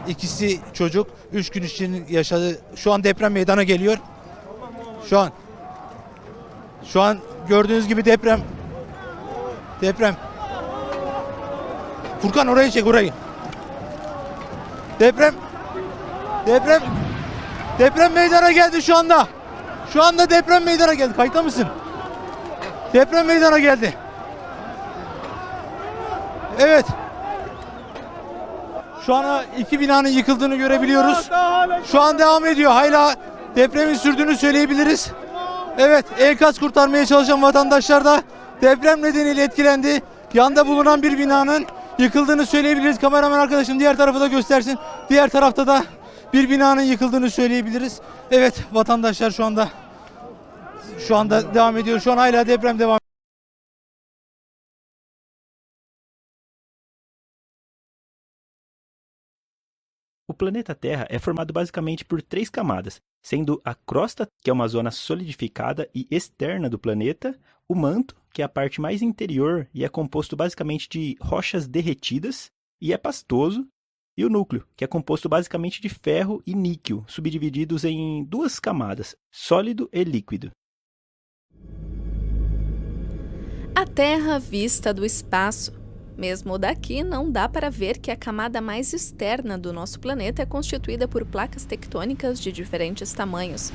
ikisi çocuk 3 gün için yaşadı. Şu an deprem meydana geliyor. Şu an gördüğünüz gibi deprem. Furkan orayı çek, orayı. Deprem meydana geldi şu anda. Şu anda deprem meydana geldi. Kayıtta mısın? Deprem meydana geldi. Evet. Şu an 2 binanın yıkıldığını görebiliyoruz. Şu an devam ediyor. Hala depremin sürdüğünü söyleyebiliriz. Evet, enkaz kurtarmaya çalışan vatandaşlar da deprem nedeniyle etkilendi. Yanda bulunan bir binanın yıkıldığını söyleyebiliriz. Kameraman arkadaşım diğer tarafı da göstersin. Diğer tarafta da bir binanın yıkıldığını söyleyebiliriz. Evet, vatandaşlar şu anda devam ediyor. Şu an hala deprem devam ediyor. O planeta Terra é formado basicamente por 3 camadas, sendo a crosta, que é uma zona solidificada e externa do planeta, o manto, que é a parte mais interior e é composto basicamente de rochas derretidas e é pastoso, e o núcleo, que é composto basicamente de ferro e níquel, subdivididos em 2 camadas, sólido e líquido. A Terra vista do espaço. Mesmo daqui, não dá para ver que a camada mais externa do nosso planeta é constituída por placas tectônicas de diferentes tamanhos.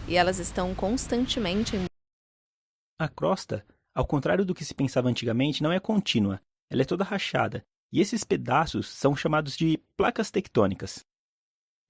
E elas estão constantemente em... A crosta, ao contrário do que se pensava antigamente, não é contínua, ela é toda rachada, e esses pedaços são chamados de placas tectônicas.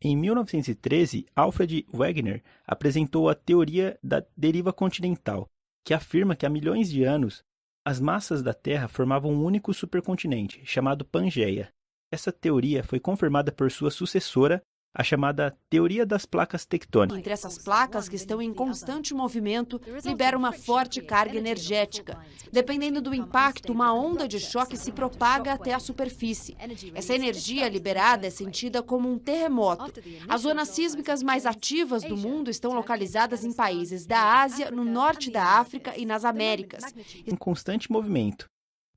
Em 1913, Alfred Wegener apresentou a teoria da deriva continental, que afirma que há milhões de anos as massas da Terra formavam um único supercontinente, chamado Pangeia. Essa teoria foi confirmada por sua sucessora, a chamada Teoria das Placas Tectônicas. Entre essas placas, que estão em constante movimento, libera uma forte carga energética. Dependendo do impacto, uma onda de choque se propaga até a superfície. Essa energia liberada é sentida como um terremoto. As zonas sísmicas mais ativas do mundo estão localizadas em países da Ásia, no norte da África e nas Américas. Em constante movimento.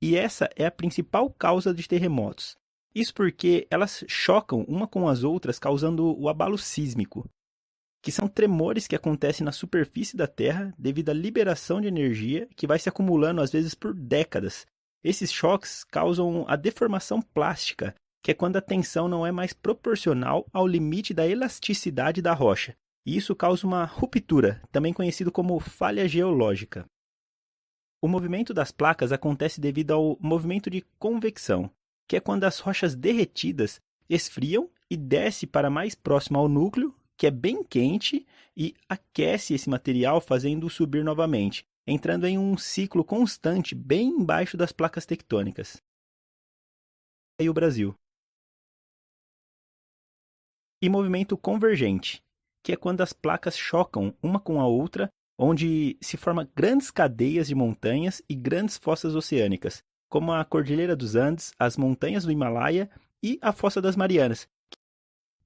E essa é a principal causa de terremotos. Isso porque elas chocam uma com as outras, causando o abalo sísmico, que são tremores que acontecem na superfície da Terra devido à liberação de energia que vai se acumulando às vezes por décadas. Esses choques causam a deformação plástica, que é quando a tensão não é mais proporcional ao limite da elasticidade da rocha, e isso causa uma ruptura, também conhecido como falha geológica. O movimento das placas acontece devido ao movimento de convecção, que é quando as rochas derretidas esfriam e desce para mais próximo ao núcleo, que é bem quente, e aquece esse material, fazendo-o subir novamente, entrando em um ciclo constante bem embaixo das placas tectônicas. E o Brasil. E movimento convergente, que é quando as placas chocam uma com a outra, onde se formam grandes cadeias de montanhas e grandes fossas oceânicas, como a Cordilheira dos Andes, as montanhas do Himalaia e a Fossa das Marianas.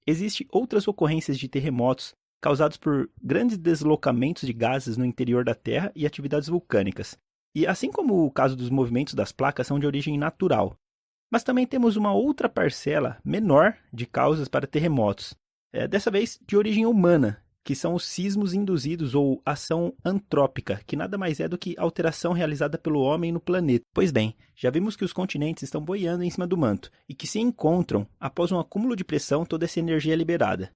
Existem outras ocorrências de terremotos causados por grandes deslocamentos de gases no interior da Terra e atividades vulcânicas. E assim como o caso dos movimentos das placas são de origem natural. Mas também temos uma outra parcela menor de causas para terremotos, dessa vez de origem humana, que são os sismos induzidos ou ação antrópica, que nada mais é do que alteração realizada pelo homem no planeta. Pois bem, já vimos que os continentes estão boiando em cima do manto e que se encontram após um acúmulo de pressão toda essa energia é liberada.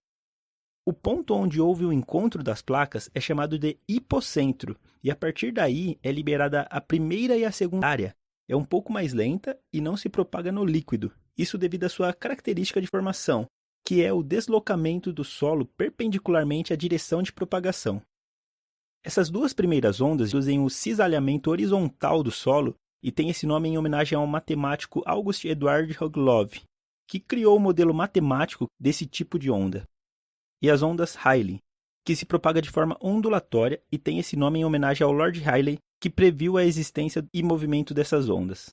O ponto onde houve o encontro das placas é chamado de hipocentro, e a partir daí é liberada a primeira e a segunda área. É um pouco mais lenta e não se propaga no líquido, isso devido à sua característica de formação, que é o deslocamento do solo perpendicularmente à direção de propagação. Essas duas primeiras ondas usam o cisalhamento horizontal do solo e tem esse nome em homenagem ao matemático August Edward Rogolov, que criou o modelo matemático desse tipo de onda. E as ondas Rayleigh, que se propaga de forma ondulatória e tem esse nome em homenagem ao Lord Rayleigh, que previu a existência e movimento dessas ondas.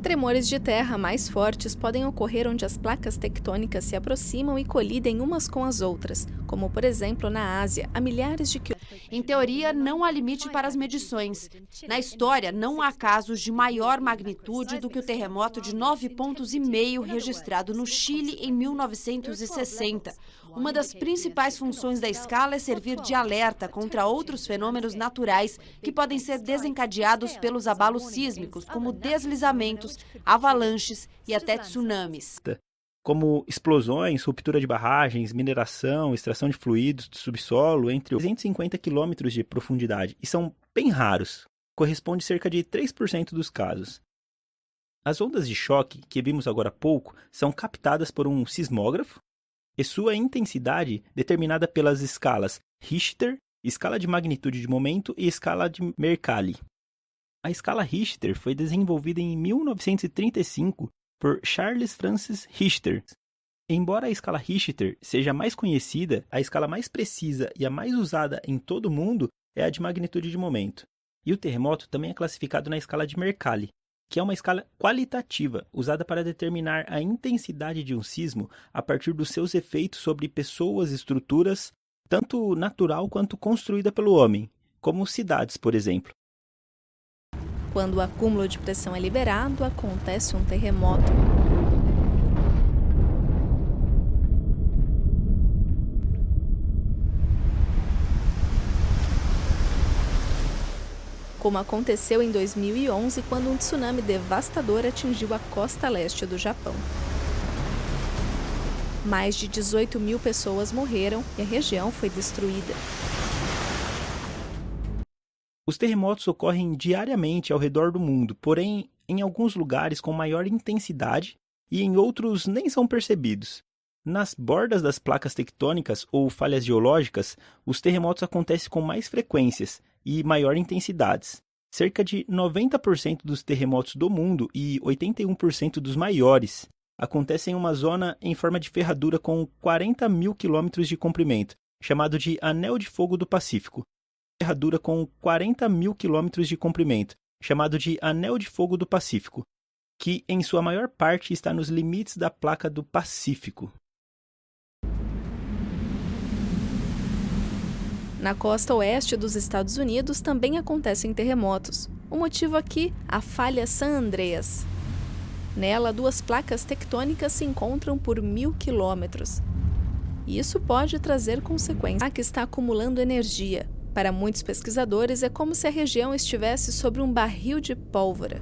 Tremores de terra mais fortes podem ocorrer onde as placas tectônicas se aproximam e colidem umas com as outras, como por exemplo na Ásia, a milhares de quilômetros. Em teoria, não há limite para as medições. Na história, não há casos de maior magnitude do que o terremoto de 9,5 pontos registrado no Chile em 1960. Uma das principais funções da escala é servir de alerta contra outros fenômenos naturais que podem ser desencadeados pelos abalos sísmicos, como deslizamentos, avalanches e até tsunamis. Como explosões, ruptura de barragens, mineração, extração de fluidos do subsolo, entre 250 quilômetros de profundidade, e são bem raros, corresponde a cerca de 3% dos casos. As ondas de choque, que vimos agora há pouco, são captadas por um sismógrafo e sua intensidade determinada pelas escalas Richter, escala de magnitude de momento e escala de Mercalli. A escala Richter foi desenvolvida em 1935 por Charles Francis Richter. Embora a escala Richter seja mais conhecida, a escala mais precisa e a mais usada em todo o mundo é a de magnitude de momento. E o terremoto também é classificado na escala de Mercalli, que é uma escala qualitativa usada para determinar a intensidade de um sismo a partir dos seus efeitos sobre pessoas e estruturas, tanto natural quanto construída pelo homem, como cidades, por exemplo. Quando o acúmulo de pressão é liberado, acontece um terremoto. Como aconteceu em 2011, quando um tsunami devastador atingiu a costa leste do Japão. Mais de 18 mil pessoas morreram e a região foi destruída. Os terremotos ocorrem diariamente ao redor do mundo, porém em alguns lugares com maior intensidade e em outros nem são percebidos. Nas bordas das placas tectônicas ou falhas geológicas, os terremotos acontecem com mais frequências e maior intensidades. Cerca de 90% dos terremotos do mundo e 81% dos maiores acontecem em uma zona em forma de ferradura com 40 mil quilômetros de comprimento, chamado de Anel de Fogo do Pacífico. Ferradura com 40 mil quilômetros de comprimento, chamado de Anel de Fogo do Pacífico, que em sua maior parte está nos limites da placa do Pacífico. Na costa oeste dos Estados Unidos também acontecem terremotos. O motivo aqui, a falha San Andreas. Nela, duas placas tectônicas se encontram por 1.000 quilômetros. Isso pode trazer consequências. A que está acumulando energia. Para muitos pesquisadores, é como se a região estivesse sobre um barril de pólvora.